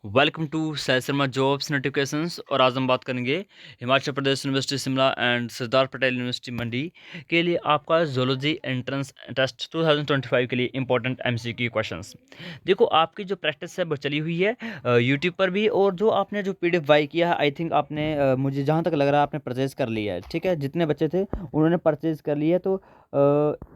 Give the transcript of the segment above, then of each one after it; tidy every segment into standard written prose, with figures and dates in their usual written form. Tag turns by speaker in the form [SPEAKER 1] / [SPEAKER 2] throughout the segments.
[SPEAKER 1] Welcome to Sai Sharma jobs notifications. और आज हम बात करेंगे Himachal Pradesh university Shimla and Sardar Patel university Mandi के लिए आपका जोलॉजी एंट्रेंस टेस्ट 2025 के लिए इंपॉर्टेंट एमसीक्यू क्वेश्चंस। देखो, आपकी जो प्रैक्टिस है वो चली हुई है यूट्यूब पर भी, और जो आपने जो पीडीएफ बाई किया है, आई थिंक आपने मुझे जहाँ तक लग रहा है आपने परचेज़ कर लिया है। ठीक है, जितने बच्चे थे उन्होंने परचेज़ कर लिया है। तो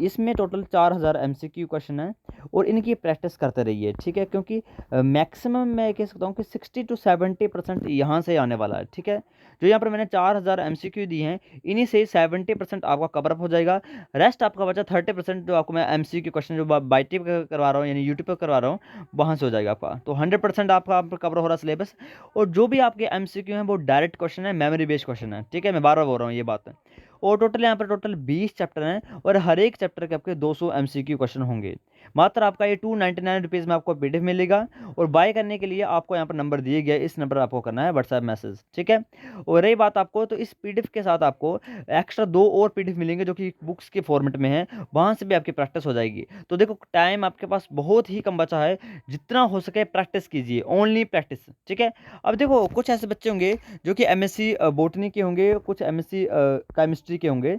[SPEAKER 1] इसमें टोटल 4000 एमसीक्यू क्वेश्चन है और इनकी प्रैक्टिस करते रहिए। ठीक है, क्योंकि मैक्सिमम मैं कह सकता हूँ कि 60 टू 70% यहाँ से आने वाला है। ठीक है, जो यहाँ पर मैंने 4000 एमसीक्यू दी हैं, इन्हीं से 70% आपका कवर अप हो जाएगा। रेस्ट आपका बचा 30% जो आपको मैं एमसीक्यू क्वेश्चन जो बाई टिप करवा रहा हूँ, यानी यूट्यूब पर करवा रहा हूँ, वहाँ से हो जाएगा आपका। तो 100% आपका कवर हो रहा है सिलेबस। और जो भी आपके एमसीक्यू हैं वो डायरेक्ट क्वेश्चन है, मेमोरी बेस्ड क्वेश्चन है। ठीक है, मैं बार बार बोल रहा हूँ ये बात। और टोटल यहाँ पर टोटल 20 चैप्टर हैं और हर एक चैप्टर के आपके 200 एमसीक्यू क्वेश्चन होंगे। मात्र आपका ये 299 रुपीज़ में आपको पीडीएफ मिलेगा। और बाय करने के लिए आपको यहाँ पर नंबर दिए गए, इस नंबर आपको करना है व्हाट्सएप मैसेज। ठीक है, और रही बात आपको, तो इस पीडीएफ के साथ आपको एक्स्ट्रा 2 और पीडीएफ मिलेंगे जो कि बुक्स के फॉर्मेट में है, वहाँ से भी आपकी प्रैक्टिस हो जाएगी। तो देखो, टाइम आपके पास बहुत ही कम बचा है, जितना हो सके प्रैक्टिस कीजिए, ओनली प्रैक्टिस। ठीक है, अब देखो, कुछ ऐसे बच्चे होंगे जो कि एमएससी बॉटनी के होंगे, कुछ एमएससी केमिस्ट्री के होंगे।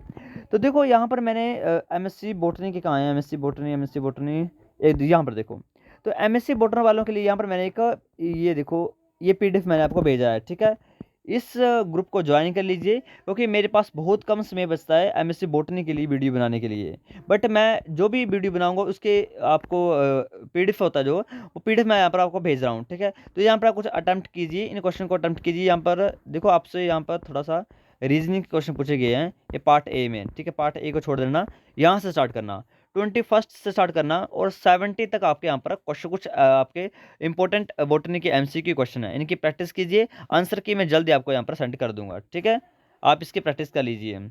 [SPEAKER 1] तो देखो, यहाँ पर मैंने एमएससी बॉटनी के कहाँ है, एमएससी बॉटनी यहाँ पर देखो। तो एमएससी बॉटनी वालों के लिए यहाँ पर मैंने एक ये देखो, ये पीडीएफ मैंने आपको भेजा है। ठीक है, इस ग्रुप को ज्वाइन कर लीजिए, क्योंकि मेरे पास बहुत कम समय बचता है एमएससी बॉटनी के लिए वीडियो बनाने के लिए। बट मैं जो भी वीडियो बनाऊंगा उसके आपको पीडीएफ होता है जो, वो पीडीएफ मैं यहाँ पर आपको भेज रहा हूँ। ठीक है, तो यहाँ पर आप कुछ अटैम्प्ट कीजिए, इन क्वेश्चन को अटैम्प्ट कीजिए। यहाँ पर देखो, आपसे यहाँ पर थोड़ा सा रीजनिंग क्वेश्चन पूछे गए हैं, ये पार्ट ए में। ठीक है, पार्ट ए को छोड़ देना, यहाँ से स्टार्ट करना, 21 से स्टार्ट करना, और 70 तक आपके यहाँ पर क्वेश्चन कुछ आपके इंपॉर्टेंट बॉटनी के एमसीक्यू क्वेश्चन है, इनकी प्रैक्टिस कीजिए। आंसर की मैं जल्दी आपको यहाँ पर सेंड कर दूंगा। ठीक है, आप इसकी प्रैक्टिस कर लीजिए।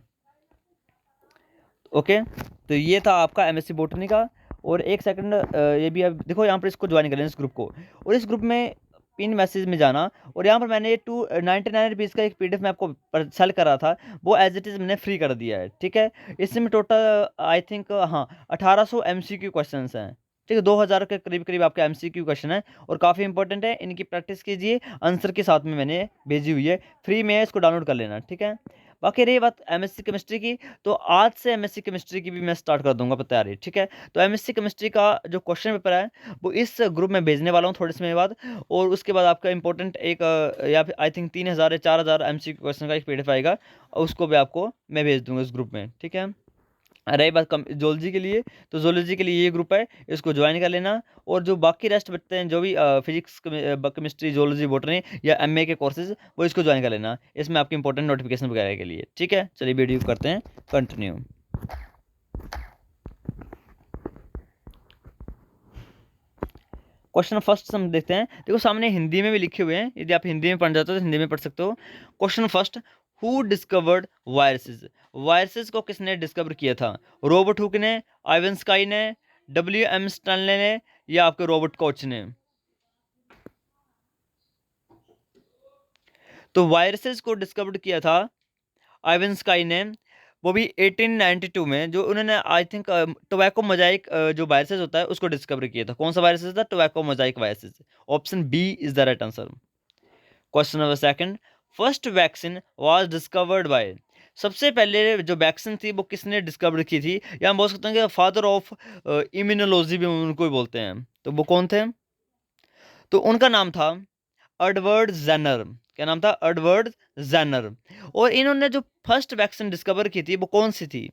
[SPEAKER 1] ओके, तो ये था आपका एमएससी बॉटनी का। और एक सेकंड, ये भी आप देखो, यहाँ पर इसको ज्वाइन करें, इस ग्रुप को। और इस ग्रुप में पिन मैसेज में जाना, और यहाँ पर मैंने 299 रुपीज़ का एक पीडीएफ मैं आपको सेल कर रहा था, वो एज इट इज़ मैंने फ्री कर दिया है। ठीक है, इसमें टोटल आई थिंक, हाँ, 1800 एमसीक्यू क्वेश्चंस हैं। ठीक है, 2000 के करीब करीब आपके एमसीक्यू क्वेश्चन है, और काफ़ी इंपॉर्टेंट है, इनकी प्रैक्टिस कीजिए। आंसर के साथ में मैंने भेजी हुई है, फ्री में है, इसको डाउनलोड कर लेना। ठीक है, बाकी रही बात एमएससी केमिस्ट्री की, तो आज से एमएससी केमिस्ट्री की भी मैं स्टार्ट कर दूंगा तैयारी। ठीक है, तो एमएससी केमिस्ट्री का जो क्वेश्चन पेपर है वो इस ग्रुप में भेजने वाला हूँ थोड़े समय बाद। और उसके बाद आपका इंपॉर्टेंट एक या फिर आई थिंक 3000 या 4000 एमसीक्यू क्वेश्चन का एक पीडीएफ आएगा, और उसको भी आपको मैं भेज दूंगा इस ग्रुप में। ठीक है, रही बात कम जोलॉजी के लिए, तो जोलॉजी के लिए ये ग्रुप है, इसको ज्वाइन कर लेना। और जो बाकी रेस्ट बचते हैं, जो भी फिजिक्स, केमिस्ट्री, जोलॉजी, बॉटनी या एमए के कोर्सेज, वो इसको ज्वाइन कर लेना, इसमें आपकी इंपॉर्टेंट नोटिफिकेशन वगैरह के लिए। ठीक है, चलिए वीडियो करते हैं कंटिन्यू। क्वेश्चन फर्स्ट हम देखते हैं। देखो, सामने हिंदी में भी लिखे हुए हैं, यदि आप हिंदी में पढ़ना चाहते हो तो हिंदी में पढ़ सकते हो। Question first, who discovered viruses? Viruses को किसने डिस्कवर किया था? रॉबर्ट हुक ने, आइवन स्काई ने, WM स्टैनले ने, या आपके रॉबर्ट कोच ने? तो वायरसेस को डिस्कवर किया था आइवन स्काई ने, वो भी 1892 में, जो उन्होंने आई थिंक टोबैको मोजाइक जो वायरसेस होता है उसको डिस्कवर किया था। कौन सा वायरसेस था? Tobacco mosaic viruses. Option B is the right answer. Question number second, first vaccine was discovered by? सबसे पहले जो वैक्सीन थी वो किसने डिस्कवर की थी, या हम बोल सकते हैं कि फादर ऑफ इम्यूनोलॉजी भी उनको ही बोलते हैं। तो वो कौन थे? तो उनका नाम था एडवर्ड जेनर। क्या नाम था? Edward Jenner. और इन्होंने जो फर्स्ट वैक्सीन डिस्कवर की थी वो कौन सी थी?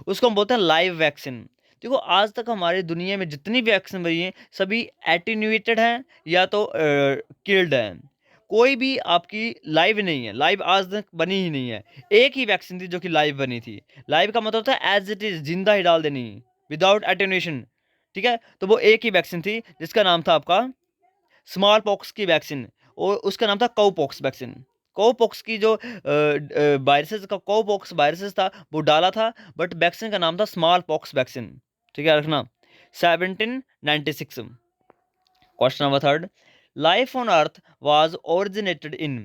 [SPEAKER 1] उसको हम बोलते हैं लाइव वैक्सीन। देखो, आज तक हमारी दुनिया में जितनी भी वैक्सीन बनी है सभी एटीन्यूएटेड हैं या तो किल्ड हैं। कोई भी आपकी लाइव नहीं है, लाइव आज तक बनी ही नहीं है। एक ही वैक्सीन थी जो कि लाइव बनी थी। लाइव का मतलब था एज इट इज, जिंदा ही डाल देनी, विदाउट एटेन्यूएशन। ठीक है, तो वो एक ही वैक्सीन थी जिसका नाम था आपका स्मॉल पॉक्स की वैक्सीन, और उसका नाम था काउपॉक्स वैक्सीन। काउपॉक्स की जो वायरसेस का काउपॉक्स वायरसेस था वो डाला था, बट वैक्सीन का नाम था स्मॉल पॉक्स वैक्सीन। ठीक है, रखना। 1796। Question number third, life on earth was originated in?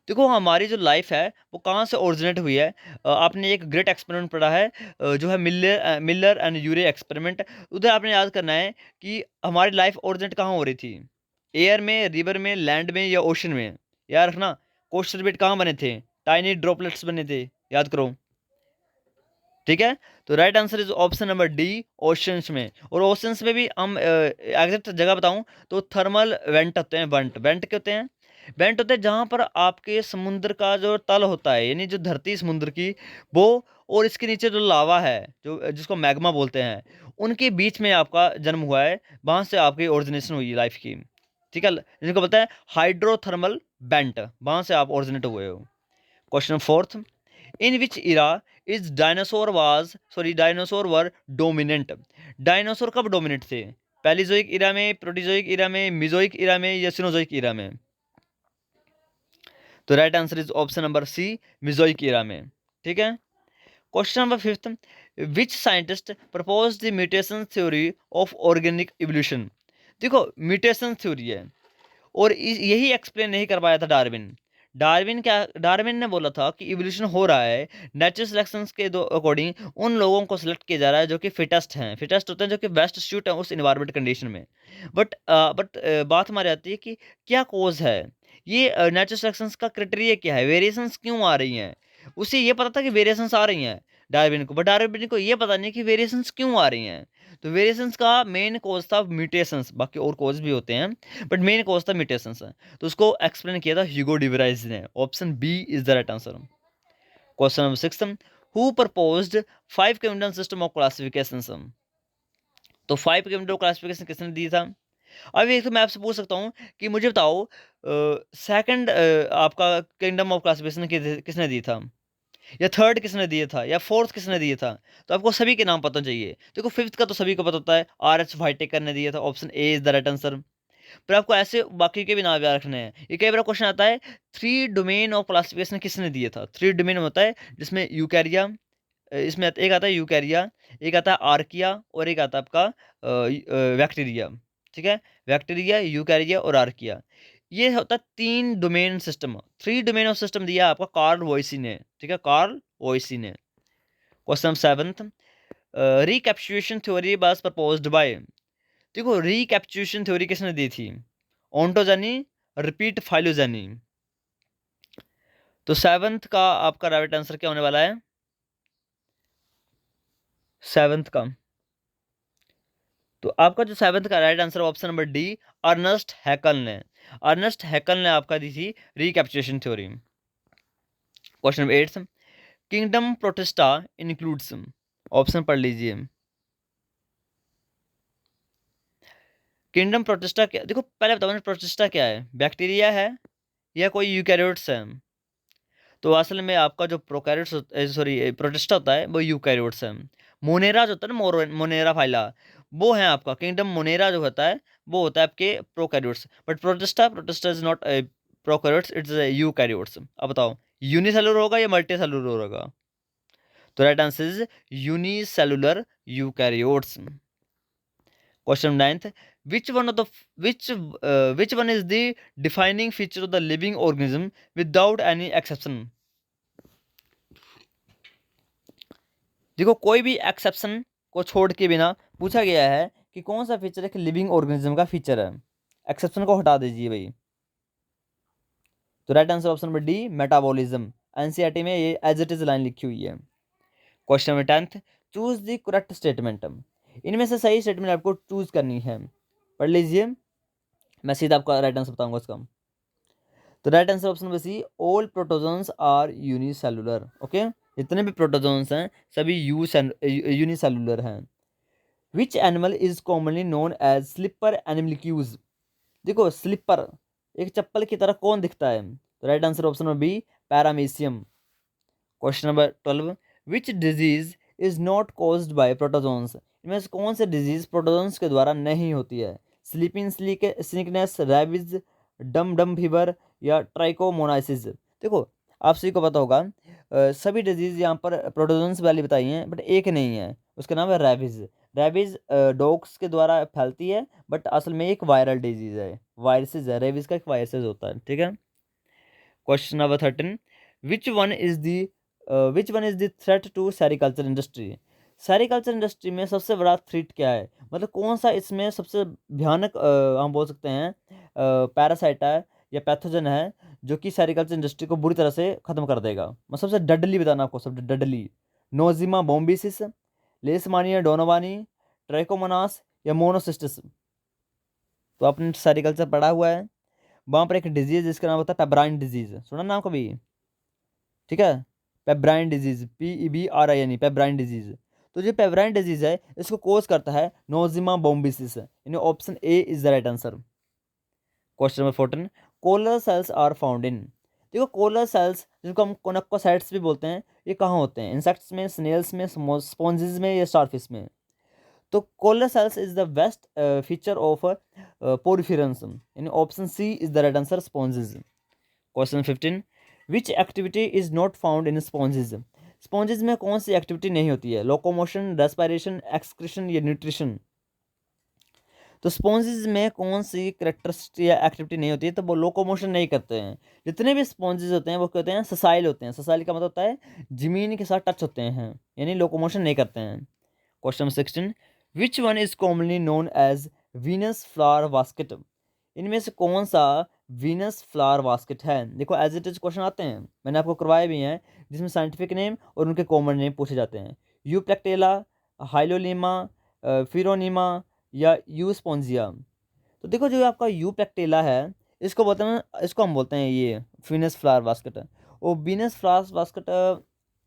[SPEAKER 1] देखो, हमारी जो लाइफ है वो कहाँ से ओरिजिनेट हुई है? आपने एक ग्रेट एक्सपेरिमेंट पढ़ा है, जो है मिलर एंड यूरे एक्सपेरिमेंट। उधर आपने याद करना है कि हमारी लाइफ ओरिजिनेट कहाँ हो रही थी। एयर में, रिवर में, लैंड में या ओशन में? याद रखना क्वेश्चन रिपीट कहाँ बने थे, टाइनी ड्रॉपलेट्स बने थे, याद करो। ठीक है, तो right answer is option number D, oceans में। और ओशंस में भी हम एग्जैक्ट जगह बताऊं तो थर्मल वेंट होते हैं। वेंट वेंट क्या होते हैं? वेंट होते हैं जहां पर आपके समुद्र का जो तल होता है, यानी जो धरती समुद्र की, वो और इसके नीचे जो लावा है, जो जिसको मैग्मा बोलते हैं, उनके बीच में आपका जन्म हुआ है, वहां से आपकी ओरिजिनेशन हुई लाइफ की। ठीक है, जिनको बोलते हैं हाइड्रोथर्मल वेंट, वहां से आप ओरिजिनेट हुए हो। Question fourth, in which era is dinosaur were dominant? Dinosaur कब डोमिनेट थे? पैलियोजोइक इरा में, प्रोटीजोइक इरा में, मिजोइक इरा में या सिनोजोइक इरा में? तो right answer is option number C, Mesozoic era में। ठीक है, question number fifth, which scientist propose the mutation theory of organic evolution? देखो म्यूटेशन थ्योरी है, और यही एक्सप्लेन नहीं कर पाया था डार्विन। डार्विन ने बोला था कि इवोल्यूशन हो रहा है नेचुरल सिलेक्शन के अकॉर्डिंग, उन लोगों को सिलेक्ट किया जा रहा है जो कि फिटेस्ट हैं, फिटेस्ट होते हैं जो कि बेस्ट सूट है उस इन्वायरमेंट कंडीशन में। बट बात हमारी आती है कि क्या कोज है, ये नेचुरल सिलेक्शन का क्राइटेरिया क्या है, वेरिएशंस क्यों आ रही हैं? उसे ये पता था कि वेरिएशंस आ रही हैं डार्विन को, बट डार्विन को ये पता नहीं कि वेरिएशंस क्यों आ रही हैं। तो वेरिएशंस का मेन कोज था म्यूटेशंस, बाकी और कोज भी होते हैं, बट मेन कोज था म्यूटेशंस। तो उसको एक्सप्लेन किया था ह्यूगो डिवराइज ने। Option B is the right answer. Question number six, who proposed 5 kingdom system of classification? तो 5 किंगडम क्लासिफिकेशन किसने दी था? अब एक तो मैं आपसे पूछ सकता हूँ कि मुझे बताओ सेकंड आपका किंगडम ऑफ क्लासिफिकेशन किसने दी था, या थर्ड किसने दिया था, या फोर्थ किसने दिया था? तो आपको सभी के नाम पता चाहिए। देखो फिफ्थ का तो सभी को पता होता है, आर एच वाइटेकर ने दिया था, option A is the right answer. पर आपको ऐसे बाकी के भी नाम याद रखने हैं। ये कई बार क्वेश्चन आता है, थ्री डोमेन ऑफ क्लासिफिकेशन किसने दिया था? थ्री डोमेन होता है जिसमें यूकैरिया, इसमें एक आता है यूकैरिया, एक आता है आर्किया, और एक आता है आपका बैक्टीरिया। ठीक है, बैक्टीरिया, यूकैरिया और आर्किया, ये होता है 3 domain system. 3 domain of system दिया आपका कार्ल वॉइसी ने। ठीक है, कार्ल वॉइसी ने। Question seventh, recapitulation theory was proposed by? देखो रिकैप्चुलेशन थ्योरी किसने दी थी? Ontogeny, repeat phylogeny? तो सेवंथ का आपका राइट आंसर क्या होने वाला है? सेवंथ का, तो आपका जो सेवंथ का right answer option number D, Ernest Haeckel ने। अर्नेस्ट हैकल ने आपका दी थी recapitulation theory. Question number eight, kingdom protista includes? Option पढ़ लीजिए। किंगडम प्रोटिस्टा क्या, देखो पहले बताओ प्रोटिस्टा क्या है, बैक्टीरिया है या कोई यूकैरियोट्स है? तो असल में आपका जो प्रोकैरियोट्स, सॉरी प्रोटिस्टा होता है वो यूकैरियोट्स है। मोनेरा जो होता है ना, मोनेरा फाइला, वो है आपका किंगडम। मोनेरा जो होता है वो होता है आपके prokaryotes, but protista is not prokaryotes, it's eukaryotes. अब बताओ यूनिसेलुलर होगा या मल्टीसेलुलर होगा? तो right answer is unicellular eukaryotes. Question ninth, which one of the which one is the defining feature of the living organism without any exception? देखो कोई भी exception को छोड़ के बिना पूछा गया है कि कौन सा फीचर एक लिविंग ऑर्गेनिज्म का फीचर है, एक्सेप्शन को हटा दीजिए भाई। तो right answer option number D, metabolism. NCERT में ये एज इट इज लाइन लिखी हुई है। Question number tenth, choose the correct statement. इनमें से सही स्टेटमेंट आपको चूज करनी है, पढ़ लीजिए, मैं सीधा आपका राइट आंसर बताऊंगा इसका। तो right answer option number C, all protozoans are unicellular. Okay, जितने भी प्रोटोजोन्स हैं सभी यूनिसेलुलर हैं। Which animal is commonly known as slipper animalcules? देखो स्लिपर एक चप्पल की तरह कौन दिखता है? तो right answer option number B, paramecium. Question number 12, which disease is not caused by protozoans? इनमें से कौन से डिजीज प्रोटोजोन्स के द्वारा नहीं होती है? स्लीपिंग सिकनेस, रैबिज, डम डम फीवर या ट्राइकोमोनाइसिस? देखो आप सभी को पता होगा, सभी डिजीज यहाँ पर प्रोटोजोन्स वाली बताई हैं, बट एक नहीं है, उसका नाम है रैबिज। रैबिज डॉग्स के द्वारा फैलती है, बट असल में एक वायरल डिजीज है, वायरसेस है, रेबिज का एक वायरसेस होता है। ठीक है, question number 13, which one is the which one is the threat to sericulture industry? Sericulture industry में सबसे बड़ा थ्रेट क्या है, मतलब कौन सा इसमें सबसे भयानक हम बोल सकते हैं पैरासाइट है या पैथोजन है जो कि सेरिकल्चर इंडस्ट्री को बुरी तरह से खत्म कर देगा। मैं सबसे डडली बताना आपको, सबसे डडली, नोजिमा बोम्बिसिस, लेसमानिया डोनोवानी, ट्रैकोमोनास या मोनोसिस्टिस। तो आपने सेरिकल्चर पढ़ा हुआ है, वहाँ पर एक डिजीज जिसका नाम होता है पेब्राइन डिजीज, सुना नाम कभी? ठीक है, pebrine disease, PEBRIN, pebrine disease. तो जो पेब्राइन डिजीज है इसको कोज करता है नोजिमा बोम्बिसिस, यानी option A is the right answer. Question number 14, collar cells are found in. देखो कोलर सेल्स जिनको हम कोनक्कोसाइट्स भी बोलते हैं, ये कहाँ होते हैं? इंसेक्ट्स में, स्नेल्स में, स्पॉन्जेस में या स्टारफिश में? तो collar cells is the best feature of poriferans, यानी option C is the right answer, sponges. Question 15, which activity is not found in sponges. Sponges में कौन सी एक्टिविटी नहीं होती है? लोकोमोशन, रेस्पिरेशन, एक्सक्रीशन या न्यूट्रिशन। तो स्पॉन्जेस में कौन सी करेक्टरिस्टिक या एक्टिविटी नहीं होती है? तो वो लोकोमोशन नहीं करते हैं। जितने भी स्पॉन्जेस होते हैं वो कहते हैं ससाइल होते हैं। ससाइल का मतलब होता है जमीन के साथ टच होते हैं, यानी लोकोमोशन नहीं करते हैं। Question 16, which one is commonly known as Venus flower basket. इनमें से कौन सा वीनस फ्लावर बास्केट है? देखो एज इट इज क्वेश्चन आते हैं, मैंने आपको करवाए भी हैं, जिसमें साइंटिफिक नेम और उनके कॉमन नेम पूछे जाते हैं। यूप्लेक्टेला, हाइलोलीमा, फिरोनीमा या यूस्पोंजिया। तो देखो जो आपका यूप्लेक्टेला है, इसको बोलते हैं, इसको हम बोलते हैं ये वीनस फ्लावर बास्केट है। और वीनस फ्लावर बास्केट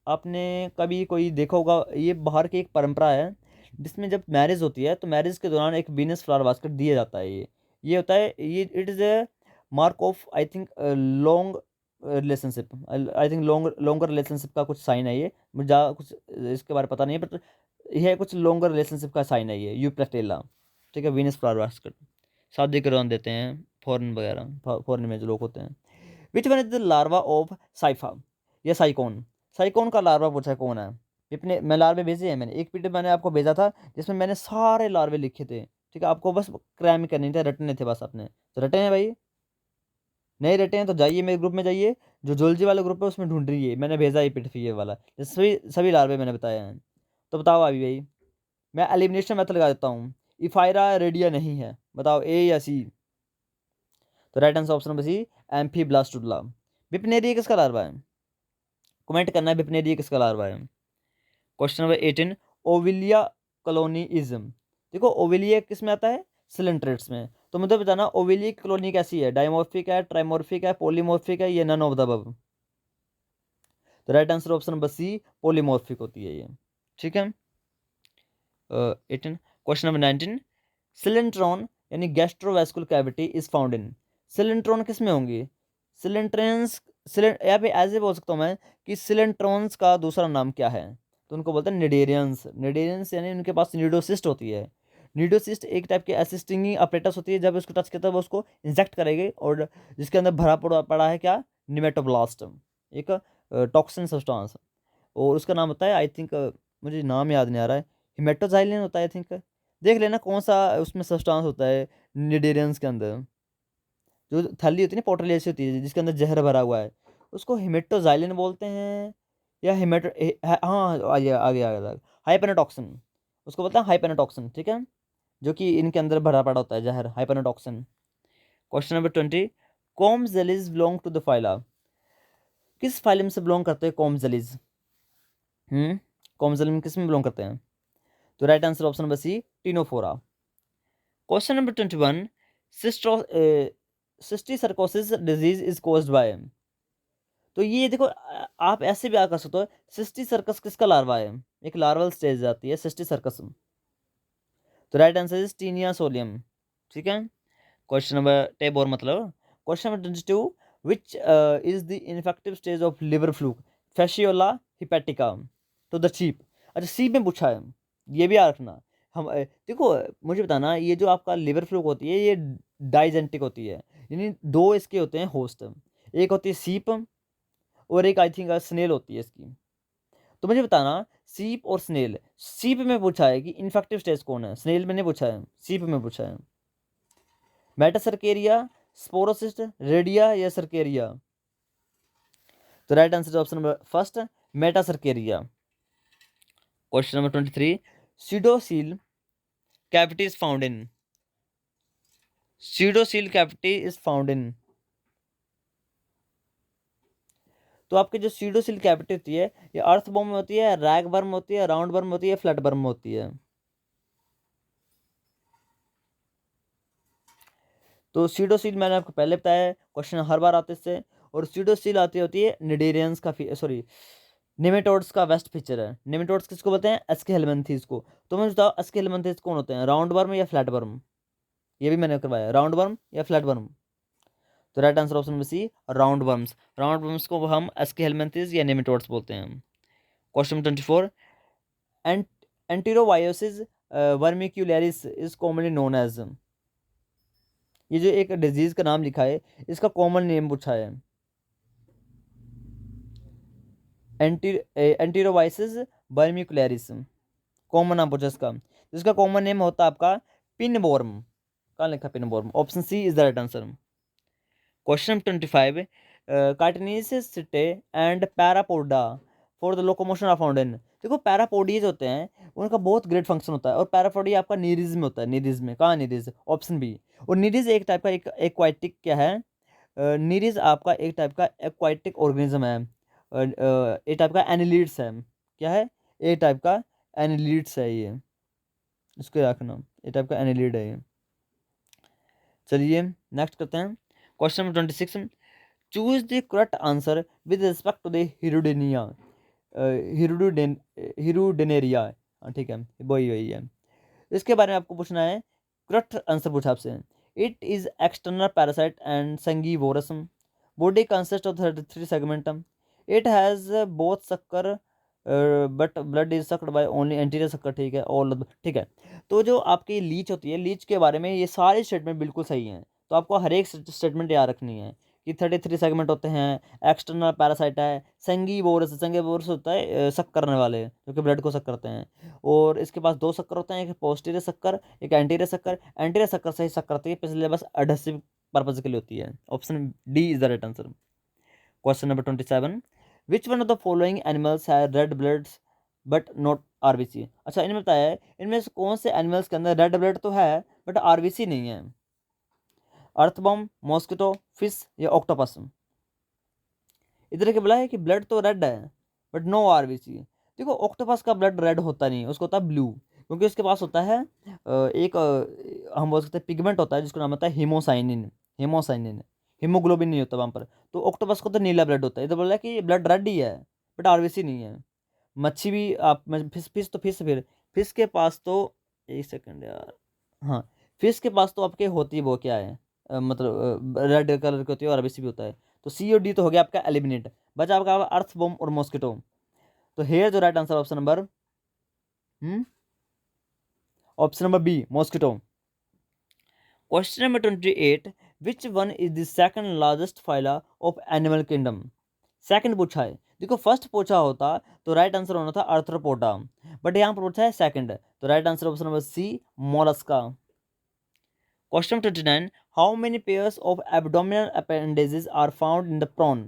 [SPEAKER 1] आपने कभी कोई देखा होगा, ये बाहर की एक परंपरा है जिसमें जब मैरिज होती है तो मैरिज के दौरान एक वीनस फ्लावर बास्केट दिया जाता है। ये होता है, ये it is a mark of I think long relationship, I think longer relationship का कुछ साइन है ये। मुझे ज़्यादा कुछ इसके बारे में पता नहीं है, बट यह कुछ लॉन्गर रिलेशनशिप का साइन है ये यूप्लेक्टेला। ठीक है, वीनस फ्लावर बास्केट शादी के दौरान देते हैं फॉरेन वगैरह, फॉरेन में जो लोग होते हैं। विच one is the larva of cipher या साइकोन। साइकोन का लार्वा पूछा है कौन है? इतने मैं लार्वे भेजे हैं, मैंने एक पीडीएफ मैंने आपको भेजा था जिसमें मैंने सारे लार्वे लिखे थे। ठीक है, आपको बस क्रैम करनी थे, रटने थे बस आपने। तो रटे हैं भाई? नहीं रटे हैं तो जाइए मेरे ग्रुप में जाइए, जो जोलजी वाला ग्रुप है उसमें ढूंढ रही है, मैंने भेजा ये पीडीएफ ये वाला, सभी सभी लार्वे मैंने बताए हैं। तो बताओ अभी भाई, मैं एलिमिनेशन मेथड लगा देता हूँ। इफायरा रेडिया नहीं है, बताओ ए या सी? तो right answer option number C, amphiblastula. Bipinnaria किसका लार्वा है? कमेंट करना है बिप्नेरिया किसका लार्वा है। Question number 18, ओविलिया कॉलोनीइज्म। देखो ओविलिया किस में आता है? सिलेंट्रेट्स में। तो मुझे बताना ओविलिया कॉलोनी कैसी है? डायमॉर्फिक है, ट्राइमॉर्फिक है, पॉलीमॉर्फिक है, ये नन ऑफ द अबव? तो right answer option number C, polymorphic होती है ये। ठीक है, 18। क्वेश्चन नंबर 19, सिलेंट्रॉन यानी गैस्ट्रोवेस्कुलर कैविटी इज फाउंड इन। सिलेंट्रॉन किस में होंगी? सिलेंट्रेंस, यहाँ पे ऐसे बोल सकता हूँ मैं कि सिलेंट्रॉन्स का दूसरा नाम क्या है? तो उनको बोलते हैं निडेरियंस। निडेरियंस यानी उनके पास नीडोसिस्ट होती है। नीडोसिस्ट एक टाइप की असिस्टिंग अपरेटस होती है, जब उसको टच करता है वो उसको इंजेक्ट करेगी, और जिसके अंदर भरा पड़ा है क्या? निमेटोब्लास्ट, एक टॉक्सिन सब्सटेंस। और उसका नाम होता है आई थिंक, मुझे नाम याद नहीं आ रहा है, हिमेटोजाइलिन होता है आई थिंक। देख लेना कौन सा उसमें सब्सटेंस होता है निडेरियंस के अंदर। जो थैली होती है ना, पोटली ऐसी होती है जिसके अंदर जहर भरा हुआ है, उसको हिमेटोजाइलिन बोलते हैं या हाँ आ गया हाइपेनोटॉक्सिन, उसको बोलते हैं हाइपेनोटॉक्सिन। ठीक है, जो कि इनके अंदर भरा पड़ा होता है जहर, hypnotoxin. Question number 20, comb jellies belong to the phyla. किस फाइलम से बिलोंग करते हैं कॉम्ब जेलीज? कॉम्ब जेलीज किस में बिलोंग करते हैं? तो right answer option number C, ctenophora. Question number 21, cysticercosis disease is caused by. तो ये देखो आप ऐसे भी कर सकते हो, सिस्टी सर्कस किसका लार्वा है? एक लार्वल स्टेज आती है सिस्टी सर्कस। तो right answer is taenia solium. ठीक है, क्वेश्चन नंबर टेब और मतलब question number 22, which is the infective stage of liver fluke, fasciola hepatica to the sheep. अच्छा सीप में पूछा है, ये भी याद रखना। हम देखो मुझे बताना, ये जो आपका लिवर फ्लूक होती है ये डाइजेंटिक होती है, यानी दो इसके होते हैं होस्ट, एक होती है सीप और एक आई थिंक स्नेल होती है इसकी। तो मुझे बताना सीप और स्नेल, सीप में पूछा है कि इन्फेक्टिव स्टेज कौन है, स्नेल में नहीं पूछा है, सीप में पूछा है। मेटासर्केरिया, स्पोरोसिस्ट, रेडिया या सर्केरिया? तो right answer option number first, metacercaria. Question number 23, pseudocele cavity is found in, pseudocele cavity is found in। तो आपकी जो pseudocele cavity होती है ये अर्थ बॉर्म में होती है, रैग वर्म होती है, राउंड वर्म होती है, फ्लैट वर्म में होती है। तो pseudocele मैंने आपको पहले बताया है, क्वेश्चन हर बार आते इससे। और pseudocele आती होती है निडेरियंस का सॉरी नेमेटोड्स का वेस्ट फीचर है। नेमेटोड्स किसको बोलते हैं? एस्केलेमंथीज को। तो मुझे बताओ एस्केलेमंथीज कौन होते हैं, राउंड वर्म या फ्लैट वर्म? ये भी मैंने करवाया, राउंड वर्म या फ्लैट वर्म। तो राइट आंसर ऑप्शन में C, round worms. Round worms को हम एस्केलेमंथीज या नेमेटोड्स बोलते हैं। Question 24, enterobius vermicularis is commonly known as. ये जो एक डिजीज का नाम लिखा है इसका कॉमन नेम पूछा है। एंटीरोवाइसिस वर्मिकुलरिस कॉमन नाम पूछा इसका, जिसका कॉमन नेम होता है आपका पिनवॉर्म। कहाँ लिखा pinworm? Option C is the right answer. Question 25, कार्टिनिसिटे and parapodia for the locomotion of found in. देखो पैरापोडीज होते हैं उनका बहुत ग्रेट फंक्शन होता है, और पैरापोडी आपका नीरिज में होता है। नीरिज में कहाँ? नीरिज ऑप्शन बी। और नीरिज एक टाइप का एक एक्वाटिक क्या है? नीरिज आपका एक टाइप का एक्वाटिक ऑर्गेनिज्म है, एक टाइप का एनिलीड्स है। क्या है? एक टाइप का एनिलीड्स है ये, इसको रखना, एक टाइप का एनिलीड है ये। चलिए नेक्स्ट करते हैं question number 26, choose the correct answer with respect to the hirudinea, hirudinaria. ठीक है, वही वही है। इसके बारे में आपको पूछना है, करेक्ट आंसर पूछा आपसे। It is external parasite and sanguivorous, body consist of 33 segments, it has both suckers but blood is sucked by only anterior sucker. ठीक है, ऑल ठीक है। तो जो आपकी लीच होती है, लीच के बारे में ये सारे स्टेटमेंट बिल्कुल सही हैं। तो आपको हर एक स्टेटमेंट याद रखनी है कि 33 सेगमेंट होते हैं, एक्सटर्नल पैरासाइट है, संगीवोरस होता है शक करने वाले जो कि ब्लड को शक करते हैं। और इसके पास दो शक्कर होते हैं, एक पोस्टीरियर शक्कर, एक एंटीरियर शक्कर। एंटीरियर शक्कर से ही शक करती है, पिछले बस एडहेसिव पर्पज के लिए होती है। Option D is the right answer. Question number 27, which one of the following animals have read blood but not RBC. अच्छा, इनमें बताया है इनमें से कौन से एनिमल्स के अंदर रेड ब्लड तो है बट आरबीसी नहीं है? अर्थबॉम, मॉस्किटो, फिश या ऑक्टोपस? इधर के बोला है कि ब्लड तो रेड है बट नो आरबीसी। देखो ऑक्टोपस का ब्लड रेड होता नहीं, उसको होता है ब्लू, क्योंकि उसके पास होता है एक हम बोल सकते हैं पिगमेंट होता है जिसका नाम होता है हीमोसाइनिन। हीमोसाइनिन, हीमोग्लोबिन नहीं होता वहाँ पर। तो ऑक्टोपस को तो नीला ब्लड होता है, इधर बोला है कि ब्लड रेड ही है बट आरबीसी नहीं है। मच्छी भी आप फिश फिश तो फिश फिर फिश के पास तो, एक सेकंड यार, हाँ, फिश के पास तो आपके होती है वो क्या है मतलब रेड कलर की होती है और आरबीसी भी होता है। तो सी और डी तो हो गया आपका एलिमिनेट, बचा आपका अर्थ बॉम्ब और मॉस्किटो। तो हेयर जो right answer option number option number B, mosquito. Question number 28, which one is the second largest phyla of animal kingdom. Second पूछा है, देखो फर्स्ट पूछा होता तो राइट आंसर होना था आर्थ्रोपोडा, बट यहाँ पर पूछा है सेकंड, तो right answer option number C, Mollusca. Question 29, how many pairs of abdominal appendages are found in the prawn.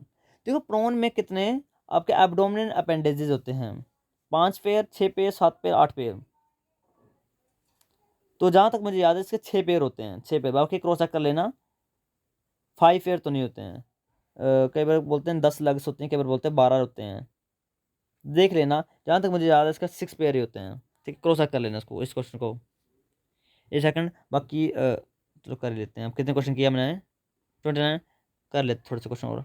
[SPEAKER 1] देखो प्रॉन में कितने आपके एब्डोमिनल अपेंडेजेस होते हैं? 5 पेयर, 6 पेयर, 7 पेयर, 8 पेयर। तो जहाँ तक मुझे याद है इसके 6 पेयर होते हैं, 6 पेयर। बाकी क्रॉस चेक कर लेना, 5 पेयर तो नहीं होते हैं। कई बार बोलते हैं 10 लग्स होते हैं, कई बार बोलते हैं 12 होते हैं। देख लेना, जहाँ तक मुझे याद है इसका 6 पेयर ही होते हैं। ठीक, क्रॉस चेक कर लेना इसको, इस क्वेश्चन को। एक सेकंड, बाकी चलो कर ही लेते हैं। अब कितने क्वेश्चन किया मैंने? 29। कर लेते थोड़े से क्वेश्चन और।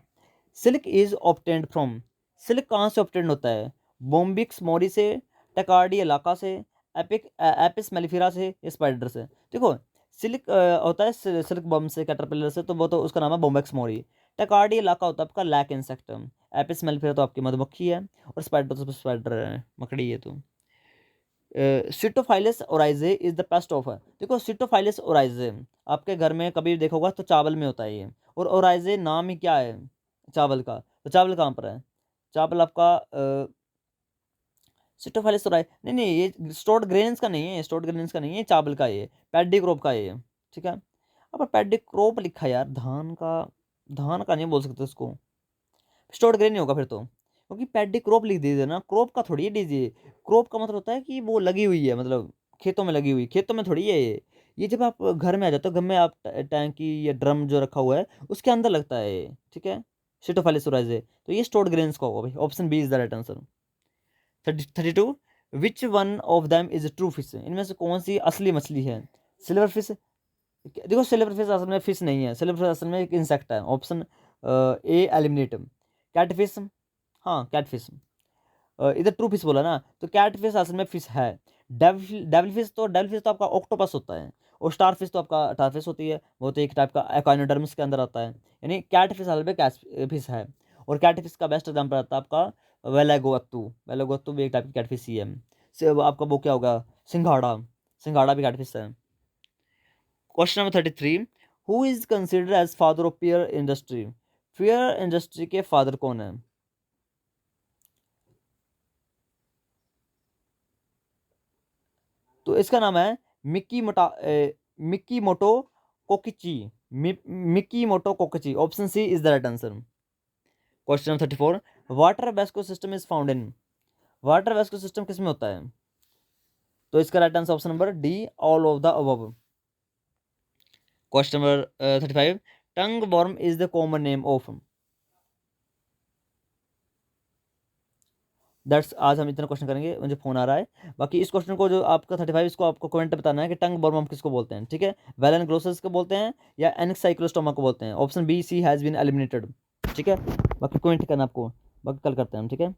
[SPEAKER 1] Silk is obtained from, silk कहाँ से ऑब्टेन्ड होता है? बोम्बिक्स मोरी से, टकार्डी इलाका से, एपिस मेलिफेरा से या स्पाइडर से? देखो सिल्क होता है सिल्क बम से, कैटरपिलर से, तो वो तो उसका नाम है बोम्बिक्स मोरी। टकार्डी इलाका होता है आपका लैक इंसेक्ट। एपिस मेलिफेरा तो आपकी मधुमक्खी है, और स्पाइडर तो स्पाइडर है, मकड़ी है। तो सिटोफाइलस ओराइजे इज द पेस्ट ऑफ, देखो सिटोफाइलस ओराइजे आपके घर में कभी देखा होगा तो चावल में होता है ये। और ओराइजे नाम ही क्या है चावल का? तो चावल कहाँ पर है? चावल आपका सिटोफाइलस ओराइज, नहीं नहीं, ये स्टोर्ड ग्रेन्स का नहीं है, स्टोर्ड ग्रेन्स का नहीं है, चावल का ये, पैडी क्रॉप का ये। ठीक है, अब पैडी क्रॉप लिखा है यार, धान का, धान का नहीं बोल सकते उसको, स्टोर्ड ग्रेन नहीं होगा फिर तो, क्योंकि पैडी क्रॉप लिख दीजिए ना, क्रॉप का थोड़ी है दीजिए। क्रॉप का मतलब होता है कि वो लगी हुई है, मतलब खेतों में लगी हुई, खेतों में थोड़ी है ये जब आप घर में आ जाते हो, घर में आप टैंकी या ड्रम जो रखा हुआ है उसके अंदर लगता है ये, ठीक है। सिटोफाइलिस है, तो ये स्टोर्ड ग्रेन्स का होगा भाई, option B is the right answer. 32, which one of them is true fish, इनमें से कौन सी असली मछली है? सिल्वर फिश, देखो सिल्वर फिश असल में फिश नहीं है, सिल्वर फिश असल में एक इंसेक्ट है, ऑप्शन ए एलिमिनेटम। कैटफिश, हाँ कैटफिश, इधर ट्रू फिश बोला ना, तो कैटफिश असल में फिश है। डेविल फिश तो आपका ऑक्टोपस होता है, और स्टार फिश तो आपका टारफिश होती है, वो तो एक टाइप का एक्वाइनोडर्म्स के अंदर आता है, यानी कैटफिश असल में कैट फिश है। और कैटफिश का बेस्ट एग्जाम्पल आता है आपका वेलागोअत्तू, वेलागोअत्तू भी एक टाइप की कैटफिश ही है। आपका वो क्या होगा, सिंघाड़ा, सिंघाड़ा भी कैटफिश है। Question number 33, who is considered as father of pearl industry, pearl industry के फादर कौन है? तो इसका नाम है Mikimoto Kokichi, Mikimoto Kokichi, option C is the right answer. Question number 34, water vascular system is found in, water vascular system किसमें होता है? तो इसका right answer option number D, all of the above. Question number 35, tongue worm is the common name of, that's, आज हम इतना question करेंगे, मुझे फोन आ रहा है। बाकी इस क्वेश्चन को जो आपका 35, इसको आपको कमेंट बताना है कि टंग वर्म हम किसको बोलते हैं, ठीक है। वेलन ग्रोसस को बोलते हैं या एनक्साइक्लोस्टोमा को बोलते हैं, option B C has been eliminated, ठीक है। बाकी कमेंट करना आपको, बाकी कल करते हैं हम, ठीक है।